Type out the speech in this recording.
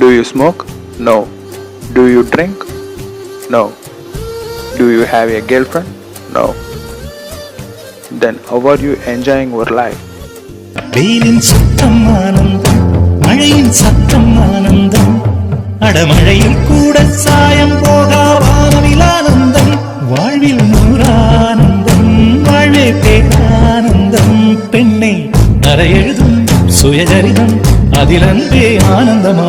Do you smoke? No. Do you drink? No. Do you have a girlfriend? No. Then how are you enjoying your life? வெயிலின் சுத்தம் ஆனந்தம், மழையின் சத்தம் ஆனந்தம், அடமழையில் கூட சாயம் போகா வானவில் ஆனந்தம், வாழ்வில் நூறானந்தம், வாழ்வே பேரானந்தம், பெண்ணை அறை எழுதும் சுயஜரிதம் அதில் அன்பே ஆனந்தமா.